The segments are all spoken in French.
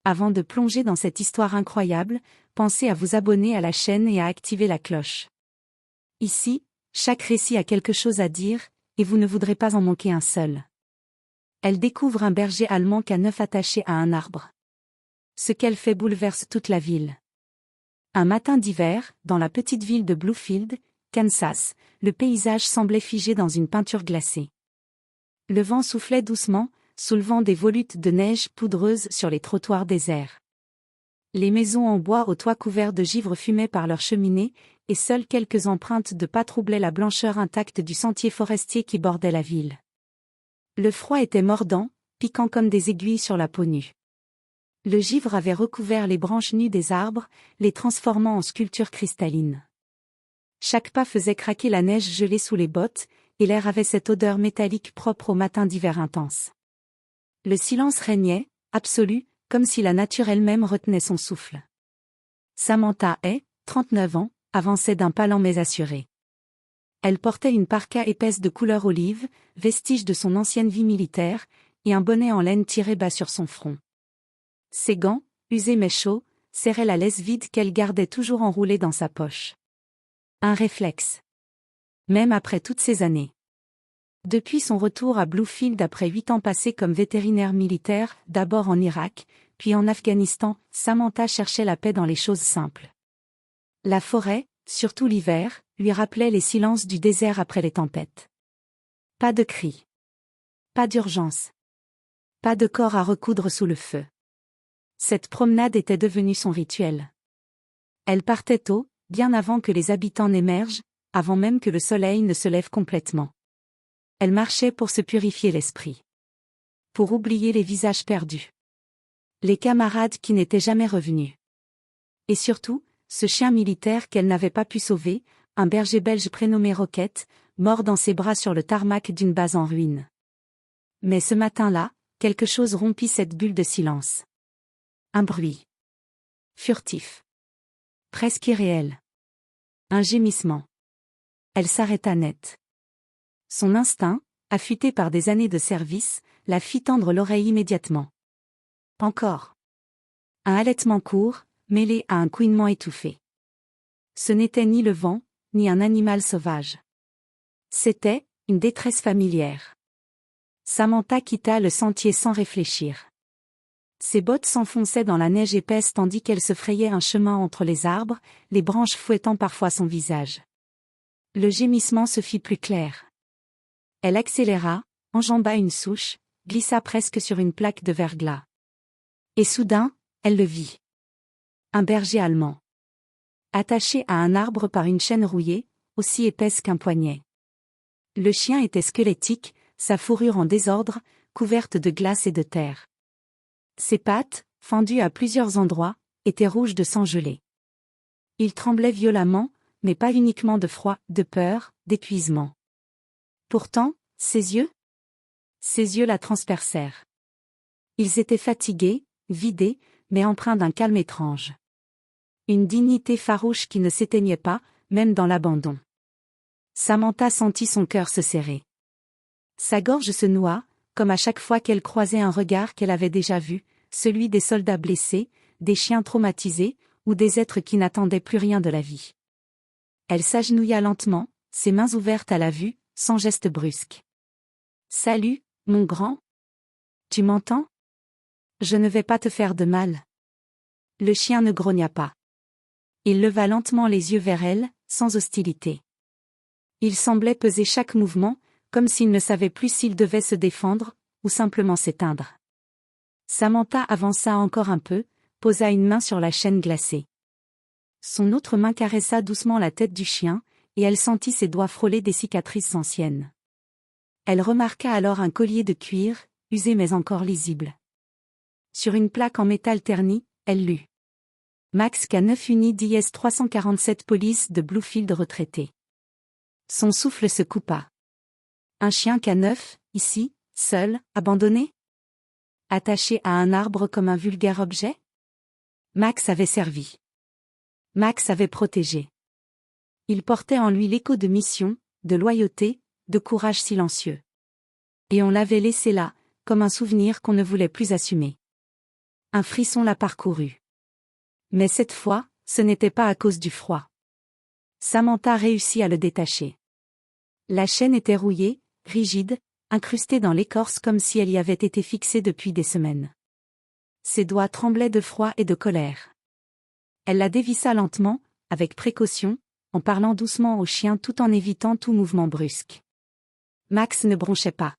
Avant de plonger dans cette histoire incroyable, pensez à vous abonner à la chaîne et à activer la cloche. Ici, chaque récit a quelque chose à dire, et vous ne voudrez pas en manquer un seul. Elle découvre un berger allemand K9 attaché à un arbre. Ce qu'elle fait bouleverse toute la ville. Un matin d'hiver, dans la petite ville de Bluefield, Kansas, le paysage semblait figé dans une peinture glacée. Le vent soufflait doucement, soulevant des volutes de neige poudreuse sur les trottoirs déserts. Les maisons en bois aux toits couverts de givre fumaient par leurs cheminées, et seules quelques empreintes de pas troublaient la blancheur intacte du sentier forestier qui bordait la ville. Le froid était mordant, piquant comme des aiguilles sur la peau nue. Le givre avait recouvert les branches nues des arbres, les transformant en sculptures cristallines. Chaque pas faisait craquer la neige gelée sous les bottes, et l'air avait cette odeur métallique propre au matin d'hiver intense. Le silence régnait, absolu, comme si la nature elle-même retenait son souffle. Samantha Hay, 39 ans, avançait d'un pas lent mais assuré. Elle portait une parka épaisse de couleur olive, vestige de son ancienne vie militaire, et un bonnet en laine tiré bas sur son front. Ses gants, usés mais chauds, serraient la laisse vide qu'elle gardait toujours enroulée dans sa poche. Un réflexe. Même après toutes ces années. Depuis son retour à Bluefield après 8 ans passés comme vétérinaire militaire, d'abord en Irak, puis en Afghanistan, Samantha cherchait la paix dans les choses simples. La forêt, surtout l'hiver, lui rappelait les silences du désert après les tempêtes. Pas de cris. Pas d'urgence. Pas de corps à recoudre sous le feu. Cette promenade était devenue son rituel. Elle partait tôt, bien avant que les habitants n'émergent, avant même que le soleil ne se lève complètement. Elle marchait pour se purifier l'esprit. Pour oublier les visages perdus. Les camarades qui n'étaient jamais revenus. Et surtout, ce chien militaire qu'elle n'avait pas pu sauver, un berger belge prénommé Rocket, mort dans ses bras sur le tarmac d'une base en ruine. Mais ce matin-là, quelque chose rompit cette bulle de silence. Un bruit. Furtif. Presque irréel. Un gémissement. Elle s'arrêta net. Son instinct, affûté par des années de service, la fit tendre l'oreille immédiatement. Encore. Un halètement court, mêlé à un couinement étouffé. Ce n'était ni le vent, ni un animal sauvage. C'était une détresse familière. Samantha quitta le sentier sans réfléchir. Ses bottes s'enfonçaient dans la neige épaisse tandis qu'elle se frayait un chemin entre les arbres, les branches fouettant parfois son visage. Le gémissement se fit plus clair. Elle accéléra, enjamba une souche, glissa presque sur une plaque de verglas. Et soudain, elle le vit. Un berger allemand. Attaché à un arbre par une chaîne rouillée, aussi épaisse qu'un poignet. Le chien était squelettique, sa fourrure en désordre, couverte de glace et de terre. Ses pattes, fendues à plusieurs endroits, étaient rouges de sang gelé. Il tremblait violemment, mais pas uniquement de froid, de peur, d'épuisement. Pourtant, ses yeux la transpercèrent. Ils étaient fatigués, vidés, mais empreints d'un calme étrange. Une dignité farouche qui ne s'éteignait pas, même dans l'abandon. Samantha sentit son cœur se serrer. Sa gorge se noua, comme à chaque fois qu'elle croisait un regard qu'elle avait déjà vu, celui des soldats blessés, des chiens traumatisés, ou des êtres qui n'attendaient plus rien de la vie. Elle s'agenouilla lentement, ses mains ouvertes à la vue, sans geste brusque. « Salut, mon grand. Tu m'entends? Je ne vais pas te faire de mal. » Le chien ne grogna pas. Il leva lentement les yeux vers elle, sans hostilité. Il semblait peser chaque mouvement, comme s'il ne savait plus s'il devait se défendre, ou simplement s'éteindre. Samantha avança encore un peu, posa une main sur la chaîne glacée. Son autre main caressa doucement la tête du chien, et elle sentit ses doigts frôler des cicatrices anciennes. Elle remarqua alors un collier de cuir, usé mais encore lisible. Sur une plaque en métal terni, elle lut. Max K9 Uni DS 347 Police de Bluefield retraité. Son souffle se coupa. Un chien K9, ici, seul, abandonné? Attaché à un arbre comme un vulgaire objet? Max avait servi. Max avait protégé. Il portait en lui l'écho de mission, de loyauté, de courage silencieux. Et on l'avait laissé là, comme un souvenir qu'on ne voulait plus assumer. Un frisson la parcourut. Mais cette fois, ce n'était pas à cause du froid. Samantha réussit à le détacher. La chaîne était rouillée, rigide, incrustée dans l'écorce comme si elle y avait été fixée depuis des semaines. Ses doigts tremblaient de froid et de colère. Elle la dévissa lentement, avec précaution, en parlant doucement au chien tout en évitant tout mouvement brusque. Max ne bronchait pas.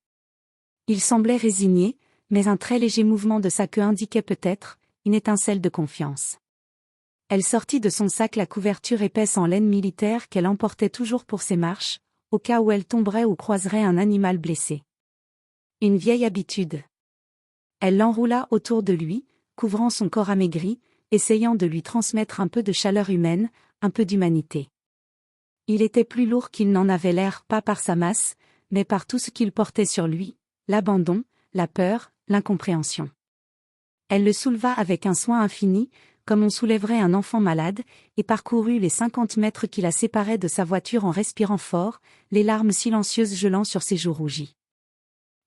Il semblait résigné, mais un très léger mouvement de sa queue indiquait peut-être une étincelle de confiance. Elle sortit de son sac la couverture épaisse en laine militaire qu'elle emportait toujours pour ses marches, au cas où elle tomberait ou croiserait un animal blessé. Une vieille habitude. Elle l'enroula autour de lui, couvrant son corps amaigri, essayant de lui transmettre un peu de chaleur humaine, un peu d'humanité. Il était plus lourd qu'il n'en avait l'air, pas par sa masse, mais par tout ce qu'il portait sur lui, l'abandon, la peur, l'incompréhension. Elle le souleva avec un soin infini, comme on soulèverait un enfant malade, et parcourut les 50 mètres qui la séparaient de sa voiture en respirant fort, les larmes silencieuses gelant sur ses joues rougies.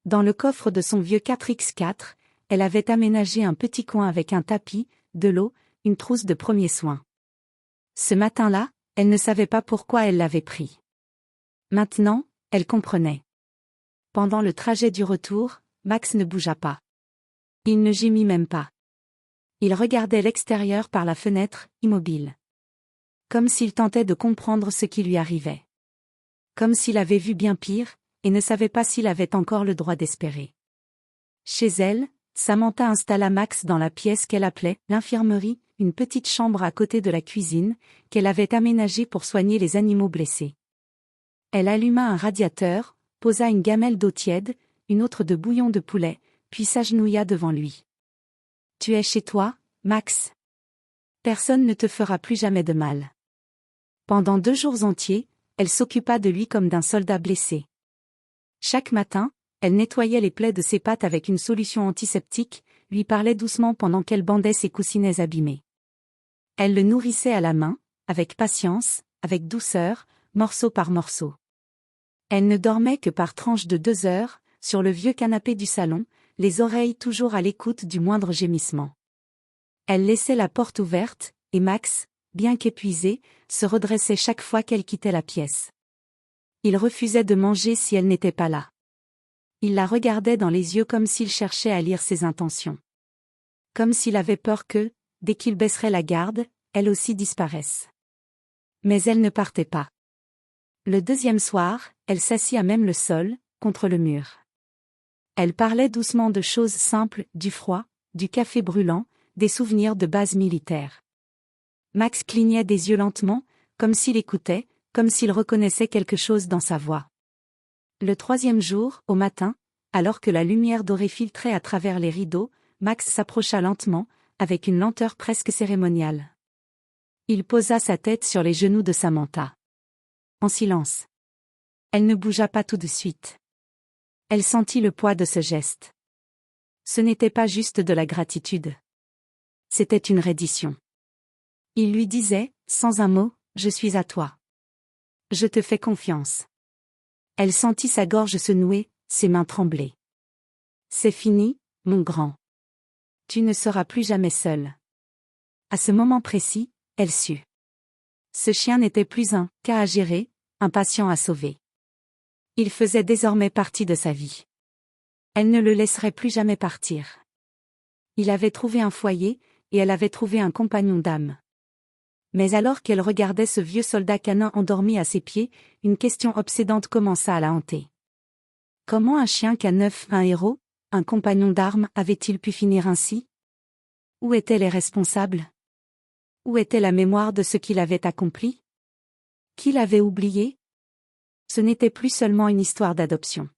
Dans le coffre de son vieux 4x4, elle avait aménagé un petit coin avec un tapis, de l'eau, une trousse de premiers soins. Ce matin-là, elle ne savait pas pourquoi elle l'avait pris. Maintenant, elle comprenait. Pendant le trajet du retour, Max ne bougea pas. Il ne gémit même pas. Il regardait l'extérieur par la fenêtre, immobile. Comme s'il tentait de comprendre ce qui lui arrivait. Comme s'il avait vu bien pire, et ne savait pas s'il avait encore le droit d'espérer. Chez elle, Samantha installa Max dans la pièce qu'elle appelait l'infirmerie, une petite chambre à côté de la cuisine, qu'elle avait aménagée pour soigner les animaux blessés. Elle alluma un radiateur, posa une gamelle d'eau tiède, une autre de bouillon de poulet, puis s'agenouilla devant lui. « Tu es chez toi, Max. Personne ne te fera plus jamais de mal. » Pendant 2 jours entiers, elle s'occupa de lui comme d'un soldat blessé. Chaque matin, elle nettoyait les plaies de ses pattes avec une solution antiseptique, lui parlait doucement pendant qu'elle bandait ses coussinets abîmés. Elle le nourrissait à la main, avec patience, avec douceur, morceau par morceau. Elle ne dormait que par tranches de 2 heures, sur le vieux canapé du salon, les oreilles toujours à l'écoute du moindre gémissement. Elle laissait la porte ouverte, et Max, bien qu'épuisé, se redressait chaque fois qu'elle quittait la pièce. Il refusait de manger si elle n'était pas là. Il la regardait dans les yeux comme s'il cherchait à lire ses intentions. Comme s'il avait peur que, dès qu'il baisserait la garde, elle aussi disparaisse. Mais elle ne partait pas. Le 2e soir, elle s'assit à même le sol, contre le mur. Elle parlait doucement de choses simples, du froid, du café brûlant, des souvenirs de base militaire. Max clignait des yeux lentement, comme s'il écoutait, comme s'il reconnaissait quelque chose dans sa voix. Le 3e jour, au matin, alors que la lumière dorée filtrait à travers les rideaux, Max s'approcha lentement, avec une lenteur presque cérémoniale. Il posa sa tête sur les genoux de Samantha. En silence. Elle ne bougea pas tout de suite. Elle sentit le poids de ce geste. Ce n'était pas juste de la gratitude. C'était une reddition. Il lui disait, sans un mot, « Je suis à toi. Je te fais confiance. » Elle sentit sa gorge se nouer, ses mains trembler. « C'est fini, mon grand. Tu ne seras plus jamais seul. » À ce moment précis, elle sut. Ce chien n'était plus un cas à gérer, un patient à sauver. Il faisait désormais partie de sa vie. Elle ne le laisserait plus jamais partir. Il avait trouvé un foyer, et elle avait trouvé un compagnon d'âme. Mais alors qu'elle regardait ce vieux soldat canin endormi à ses pieds, une question obsédante commença à la hanter. Comment un chien K9, un héros, un compagnon d'armes, avait-il pu finir ainsi? Où étaient les responsables? Où était la mémoire de ce qu'il avait accompli? Qui l'avait oublié? Ce n'était plus seulement une histoire d'adoption.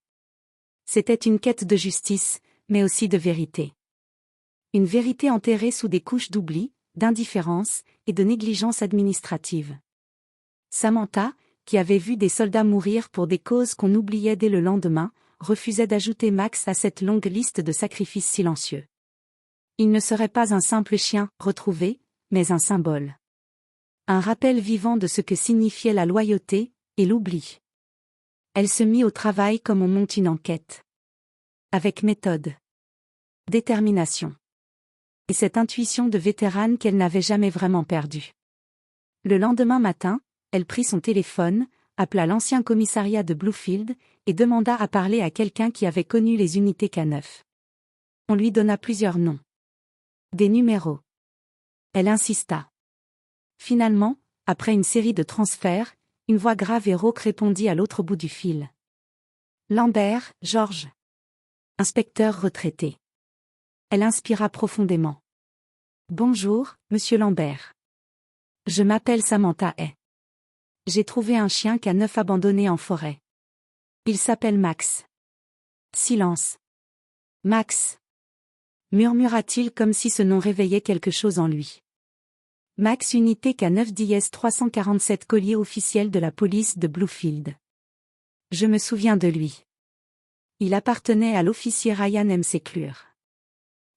C'était une quête de justice, mais aussi de vérité. Une vérité enterrée sous des couches d'oubli, d'indifférence et de négligence administrative. Samantha, qui avait vu des soldats mourir pour des causes qu'on oubliait dès le lendemain, refusait d'ajouter Max à cette longue liste de sacrifices silencieux. Il ne serait pas un simple chien retrouvé, mais un symbole. Un rappel vivant de ce que signifiait la loyauté et l'oubli. Elle se mit au travail comme on monte une enquête. Avec méthode. Détermination. Et cette intuition de vétérane qu'elle n'avait jamais vraiment perdue. Le lendemain matin, elle prit son téléphone, appela l'ancien commissariat de Bluefield, et demanda à parler à quelqu'un qui avait connu les unités K9. On lui donna plusieurs noms. Des numéros. Elle insista. Finalement, après une série de transferts, une voix grave et rauque répondit à l'autre bout du fil. Lambert, George. Inspecteur retraité. Elle inspira profondément. Bonjour, monsieur Lambert. Je m'appelle Samantha Hay. J'ai trouvé un chien K9 abandonné en forêt. Il s'appelle Max. Silence. Max. Murmura-t-il comme si ce nom réveillait quelque chose en lui. Max unité K9 DS 347 collier officiel de la police de Bluefield. Je me souviens de lui. Il appartenait à l'officier Ryan McClure.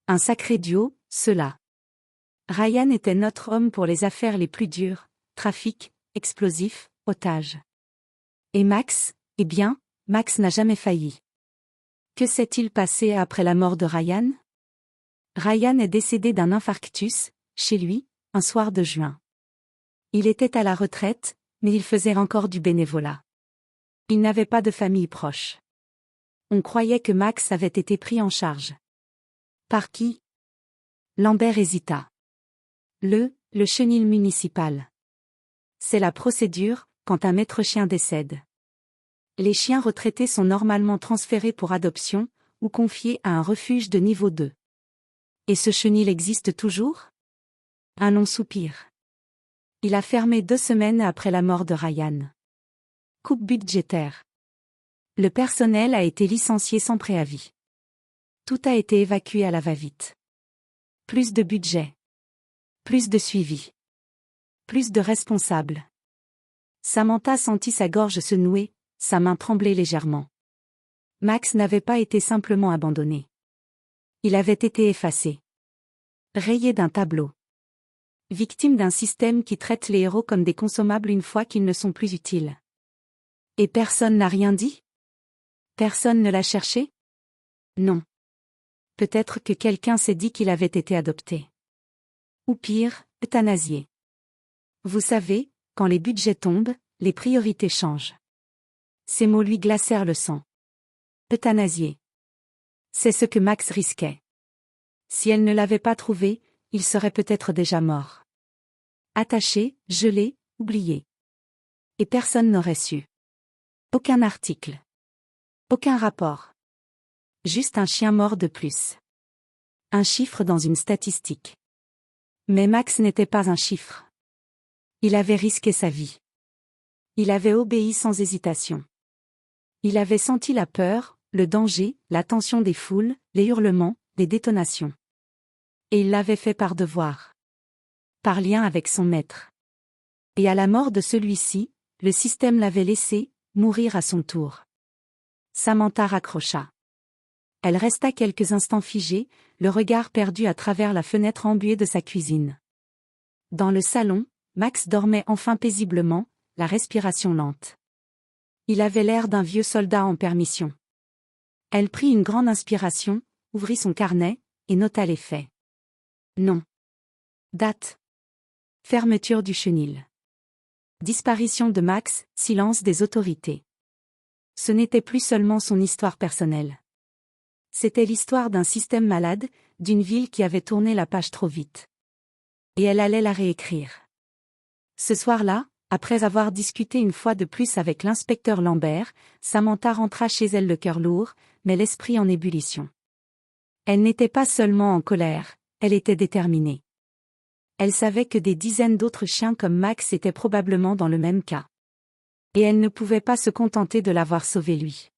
Un sacré duo, ceux-là. Ryan était notre homme pour les affaires les plus dures, trafic, explosifs, otages. Et Max, eh bien, Max n'a jamais failli. Que s'est-il passé après la mort de Ryan? Ryan est décédé d'un infarctus, chez lui, un soir de juin. Il était à la retraite, mais il faisait encore du bénévolat. Il n'avait pas de famille proche. On croyait que Max avait été pris en charge. Par qui? Lambert hésita. Le chenil municipal. C'est la procédure, quand un maître chien décède. Les chiens retraités sont normalement transférés pour adoption, ou confiés à un refuge de niveau 2. Et ce chenil existe toujours? Un long soupir. Il a fermé 2 semaines après la mort de Ryan. Coupe budgétaire. Le personnel a été licencié sans préavis. Tout a été évacué à la va-vite. Plus de budget. Plus de suivi. Plus de responsables. Samantha sentit sa gorge se nouer, sa main tremblait légèrement. Max n'avait pas été simplement abandonné. Il avait été effacé. Rayé d'un tableau. Victime d'un système qui traite les héros comme des consommables une fois qu'ils ne sont plus utiles. Et personne n'a rien dit? Personne ne l'a cherché? Non. Peut-être que quelqu'un s'est dit qu'il avait été adopté. Ou pire, euthanasié. Vous savez, quand les budgets tombent, les priorités changent. Ces mots lui glacèrent le sang. Euthanasié. C'est ce que Max risquait. Si elle ne l'avait pas trouvé, il serait peut-être déjà mort. Attaché, gelé, oublié. Et personne n'aurait su. Aucun article. Aucun rapport. Juste un chien mort de plus. Un chiffre dans une statistique. Mais Max n'était pas un chiffre. Il avait risqué sa vie. Il avait obéi sans hésitation. Il avait senti la peur, le danger, la tension des foules, les hurlements, les détonations. Et il l'avait fait par devoir. Par lien avec son maître. Et à la mort de celui-ci, le système l'avait laissé mourir à son tour. Samantha raccrocha. Elle resta quelques instants figée, le regard perdu à travers la fenêtre embuée de sa cuisine. Dans le salon, Max dormait enfin paisiblement, la respiration lente. Il avait l'air d'un vieux soldat en permission. Elle prit une grande inspiration, ouvrit son carnet, et nota les faits. Nom. Date. Fermeture du chenil. Disparition de Max, silence des autorités. Ce n'était plus seulement son histoire personnelle. C'était l'histoire d'un système malade, d'une ville qui avait tourné la page trop vite. Et elle allait la réécrire. Ce soir-là, après avoir discuté une fois de plus avec l'inspecteur Lambert, Samantha rentra chez elle le cœur lourd, mais l'esprit en ébullition. Elle n'était pas seulement en colère, elle était déterminée. Elle savait que des dizaines d'autres chiens comme Max étaient probablement dans le même cas. Et elle ne pouvait pas se contenter de l'avoir sauvé lui.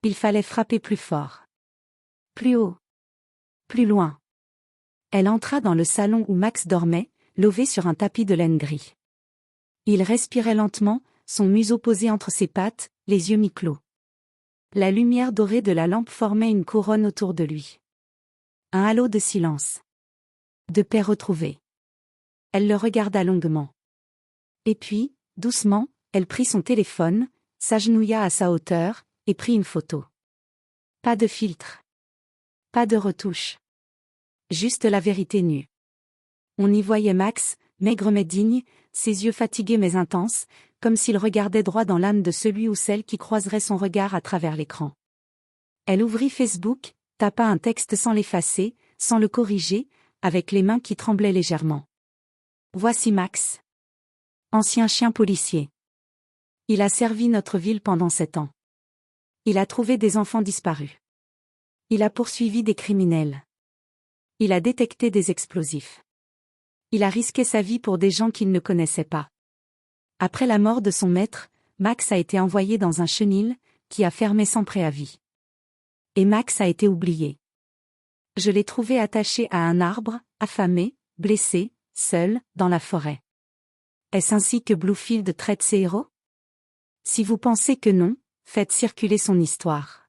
Il fallait frapper plus fort. Plus haut. Plus loin. Elle entra dans le salon où Max dormait, lové sur un tapis de laine gris. Il respirait lentement, son museau posé entre ses pattes, les yeux mi-clos. La lumière dorée de la lampe formait une couronne autour de lui. Un halo de silence. De paix retrouvée. Elle le regarda longuement. Et puis, doucement, elle prit son téléphone, s'agenouilla à sa hauteur, et prit une photo. Pas de filtre. Pas de retouche. Juste la vérité nue. On y voyait Max, maigre mais digne, ses yeux fatigués mais intenses, comme s'il regardait droit dans l'âme de celui ou celle qui croiserait son regard à travers l'écran. Elle ouvrit Facebook, tapa un texte sans l'effacer, sans le corriger, avec les mains qui tremblaient légèrement. Voici Max. Ancien chien policier. Il a servi notre ville pendant 7 ans. Il a trouvé des enfants disparus. Il a poursuivi des criminels. Il a détecté des explosifs. Il a risqué sa vie pour des gens qu'il ne connaissait pas. Après la mort de son maître, Max a été envoyé dans un chenil, qui a fermé sans préavis. Et Max a été oublié. Je l'ai trouvé attaché à un arbre, affamé, blessé, seul, dans la forêt. Est-ce ainsi que Bluefield traite ses héros? Si vous pensez que non, faites circuler son histoire.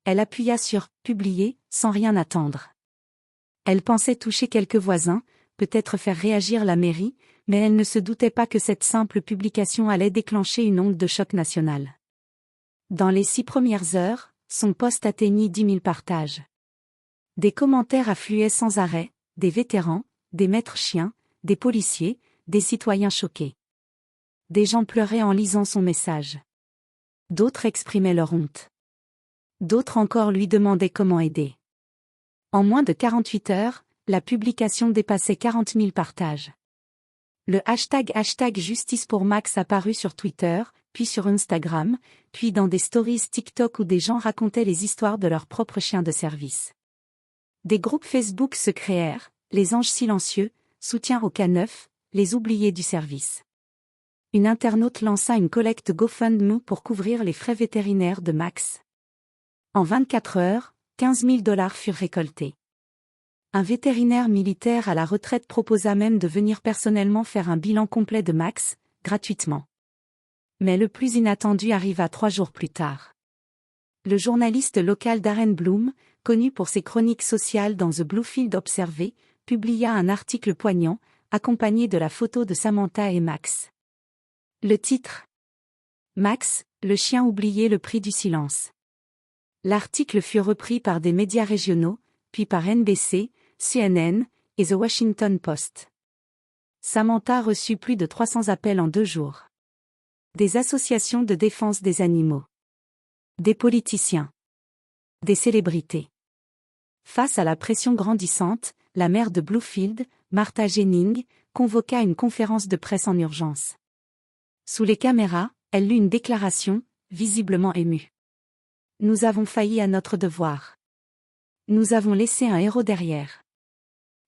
Elle appuya sur « Publier » sans rien attendre. Elle pensait toucher quelques voisins, peut-être faire réagir la mairie, mais elle ne se doutait pas que cette simple publication allait déclencher une onde de choc national. Dans les 6 premières heures, son post atteignit 10 000 partages. Des commentaires affluaient sans arrêt, des vétérans, des maîtres chiens, des policiers, des citoyens choqués. Des gens pleuraient en lisant son message. D'autres exprimaient leur honte. D'autres encore lui demandaient comment aider. En moins de 48 heures, la publication dépassait 40 000 partages. Le hashtag Justice pour Max apparut sur Twitter, puis sur Instagram, puis dans des stories TikTok où des gens racontaient les histoires de leurs propres chiens de service. Des groupes Facebook se créèrent, les anges silencieux, soutien au K9, les oubliés du service. Une internaute lança une collecte GoFundMe pour couvrir les frais vétérinaires de Max. En 24 heures, 15 000 $ furent récoltés. Un vétérinaire militaire à la retraite proposa même de venir personnellement faire un bilan complet de Max, gratuitement. Mais le plus inattendu arriva 3 jours plus tard. Le journaliste local Darren Bloom, connu pour ses chroniques sociales dans The Bluefield Observer, publia un article poignant, accompagné de la photo de Samantha et Max. Le titre: Max, le chien oublié, le prix du silence. L'article fut repris par des médias régionaux, puis par NBC, CNN et The Washington Post. Samantha reçut plus de 300 appels en 2 jours. Des associations de défense des animaux. Des politiciens. Des célébrités. Face à la pression grandissante, la maire de Bluefield, Martha Jennings, convoqua une conférence de presse en urgence. Sous les caméras, elle lut une déclaration, visiblement émue. Nous avons failli à notre devoir. Nous avons laissé un héros derrière.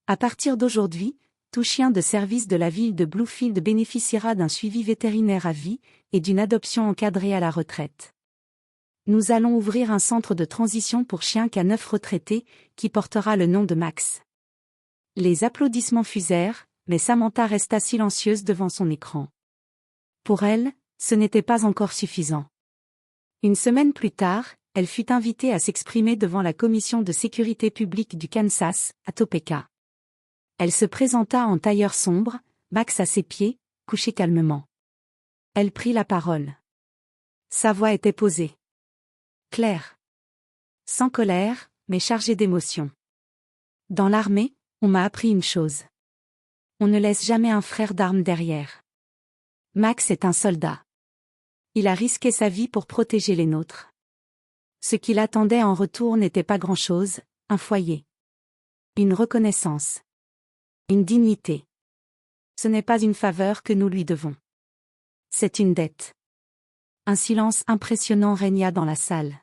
À partir d'aujourd'hui, tout chien de service de la ville de Bluefield bénéficiera d'un suivi vétérinaire à vie et d'une adoption encadrée à la retraite. Nous allons ouvrir un centre de transition pour chiens K9 retraités, qui portera le nom de Max. Les applaudissements fusèrent, mais Samantha resta silencieuse devant son écran. Pour elle, ce n'était pas encore suffisant. Une semaine plus tard, elle fut invitée à s'exprimer devant la commission de sécurité publique du Kansas, à Topeka. Elle se présenta en tailleur sombre, Max à ses pieds, couché calmement. Elle prit la parole. Sa voix était posée. Claire. Sans colère, mais chargée d'émotion. Dans l'armée, on m'a appris une chose. On ne laisse jamais un frère d'armes derrière. Max est un soldat. Il a risqué sa vie pour protéger les nôtres. Ce qu'il attendait en retour n'était pas grand-chose, un foyer. Une reconnaissance. Une dignité. Ce n'est pas une faveur que nous lui devons. C'est une dette. Un silence impressionnant régna dans la salle.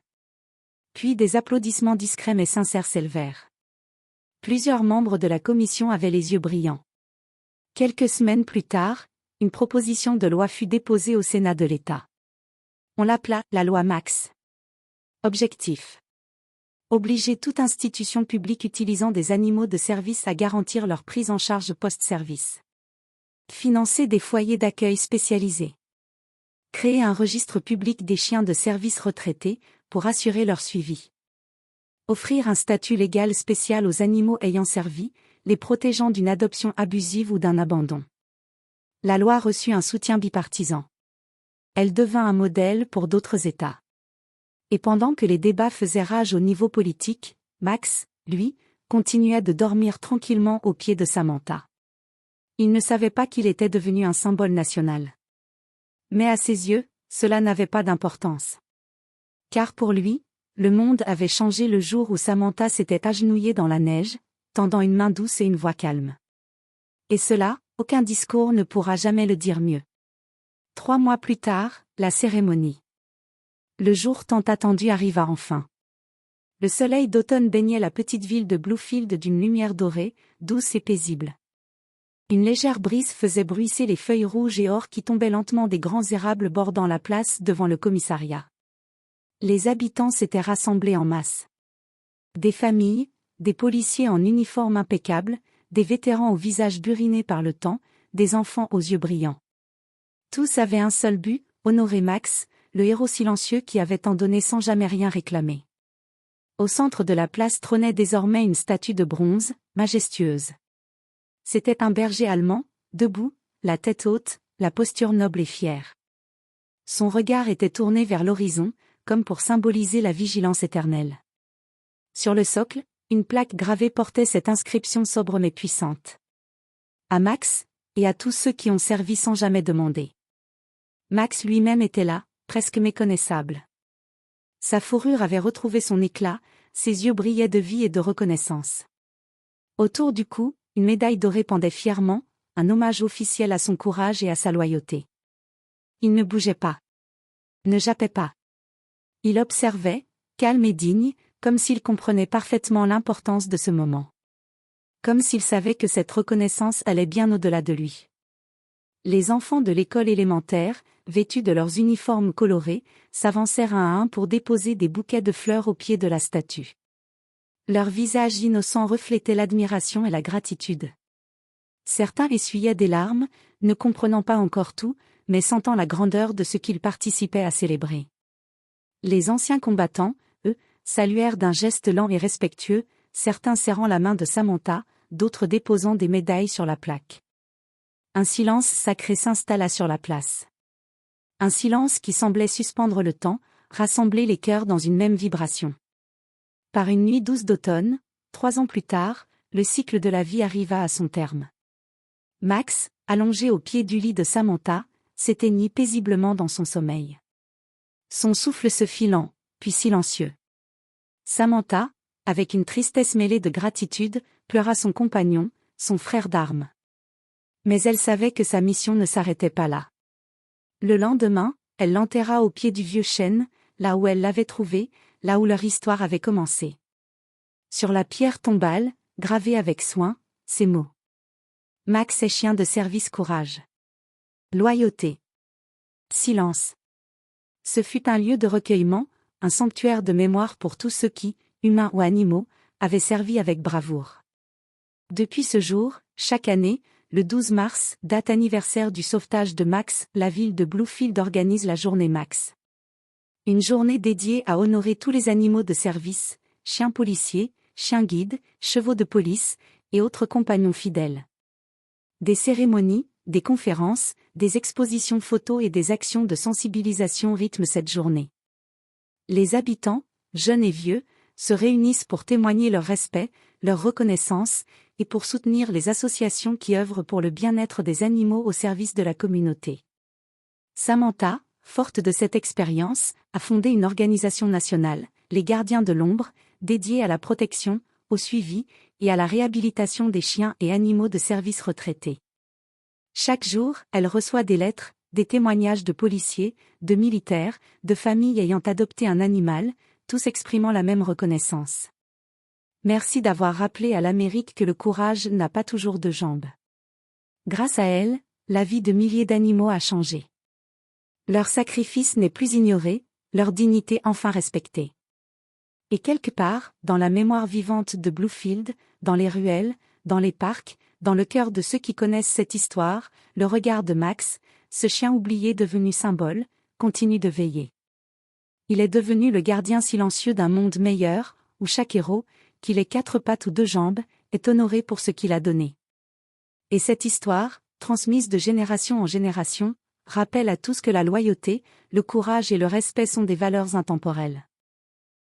Puis des applaudissements discrets mais sincères s'élevèrent. Plusieurs membres de la commission avaient les yeux brillants. Quelques semaines plus tard, une proposition de loi fut déposée au Sénat de l'État. On l'appela la loi Max. Objectif: obliger toute institution publique utilisant des animaux de service à garantir leur prise en charge post-service. Financer des foyers d'accueil spécialisés. Créer un registre public des chiens de service retraités, pour assurer leur suivi. Offrir un statut légal spécial aux animaux ayant servi, les protégeant d'une adoption abusive ou d'un abandon. La loi reçut un soutien bipartisan. Elle devint un modèle pour d'autres États. Et pendant que les débats faisaient rage au niveau politique, Max, lui, continua de dormir tranquillement aux pieds de Samantha. Il ne savait pas qu'il était devenu un symbole national. Mais à ses yeux, cela n'avait pas d'importance. Car pour lui, le monde avait changé le jour où Samantha s'était agenouillée dans la neige, tendant une main douce et une voix calme. Et cela, aucun discours ne pourra jamais le dire mieux. 3 mois plus tard, la cérémonie. Le jour tant attendu arriva enfin. Le soleil d'automne baignait la petite ville de Bluefield d'une lumière dorée, douce et paisible. Une légère brise faisait bruisser les feuilles rouges et or qui tombaient lentement des grands érables bordant la place devant le commissariat. Les habitants s'étaient rassemblés en masse. Des familles, des policiers en uniforme impeccable, des vétérans au visage buriné par le temps, des enfants aux yeux brillants. Tous avaient un seul but, honorer Max, le héros silencieux qui avait tant donné sans jamais rien réclamer. Au centre de la place trônait désormais une statue de bronze, majestueuse. C'était un berger allemand, debout, la tête haute, la posture noble et fière. Son regard était tourné vers l'horizon, comme pour symboliser la vigilance éternelle. Sur le socle, une plaque gravée portait cette inscription sobre mais puissante. À Max, et à tous ceux qui ont servi sans jamais demander. Max lui-même était là, presque méconnaissable. Sa fourrure avait retrouvé son éclat, ses yeux brillaient de vie et de reconnaissance. Autour du cou, une médaille dorée pendait fièrement, un hommage officiel à son courage et à sa loyauté. Il ne bougeait pas. Ne jappait pas. Il observait, calme et digne, comme s'il comprenait parfaitement l'importance de ce moment. Comme s'il savait que cette reconnaissance allait bien au-delà de lui. Les enfants de l'école élémentaire, vêtus de leurs uniformes colorés, s'avancèrent un à un pour déposer des bouquets de fleurs au pied de la statue. Leurs visages innocents reflétaient l'admiration et la gratitude. Certains essuyaient des larmes, ne comprenant pas encore tout, mais sentant la grandeur de ce qu'ils participaient à célébrer. Les anciens combattants, eux, saluèrent d'un geste lent et respectueux, certains serrant la main de Samantha, d'autres déposant des médailles sur la plaque. Un silence sacré s'installa sur la place. Un silence qui semblait suspendre le temps, rassembler les cœurs dans une même vibration. Par une nuit douce d'automne, 3 ans plus tard, le cycle de la vie arriva à son terme. Max, allongé au pied du lit de Samantha, s'éteignit paisiblement dans son sommeil. Son souffle se fit lent, puis silencieux. Samantha, avec une tristesse mêlée de gratitude, pleura son compagnon, son frère d'armes. Mais elle savait que sa mission ne s'arrêtait pas là. Le lendemain, elle l'enterra au pied du vieux chêne, là où elle l'avait trouvé, là où leur histoire avait commencé. Sur la pierre tombale, gravée avec soin, ces mots. Max est chien de service courage. Loyauté. Silence. Ce fut un lieu de recueillement, un sanctuaire de mémoire pour tous ceux qui, humains ou animaux, avaient servi avec bravoure. Depuis ce jour, chaque année, le 12 mars, date anniversaire du sauvetage de Max, la ville de Bluefield organise la journée Max. Une journée dédiée à honorer tous les animaux de service, chiens policiers, chiens guides, chevaux de police, et autres compagnons fidèles. Des cérémonies, des conférences, des expositions photos et des actions de sensibilisation rythment cette journée. Les habitants, jeunes et vieux, se réunissent pour témoigner leur respect, leur reconnaissance, et pour soutenir les associations qui œuvrent pour le bien-être des animaux au service de la communauté. Samantha, forte de cette expérience, a fondé une organisation nationale, les Gardiens de l'Ombre, dédiée à la protection, au suivi, et à la réhabilitation des chiens et animaux de service retraités. Chaque jour, elle reçoit des lettres, des témoignages de policiers, de militaires, de familles ayant adopté un animal, tous exprimant la même reconnaissance. Merci d'avoir rappelé à l'Amérique que le courage n'a pas toujours 2 jambes. Grâce à elle, la vie de milliers d'animaux a changé. Leur sacrifice n'est plus ignoré, leur dignité enfin respectée. Et quelque part, dans la mémoire vivante de Bluefield, dans les ruelles, dans les parcs, dans le cœur de ceux qui connaissent cette histoire, le regard de Max, ce chien oublié devenu symbole, continue de veiller. Il est devenu le gardien silencieux d'un monde meilleur, où chaque héros, qu'il ait 4 pattes ou 2 jambes, est honoré pour ce qu'il a donné. Et cette histoire, transmise de génération en génération, rappelle à tous que la loyauté, le courage et le respect sont des valeurs intemporelles.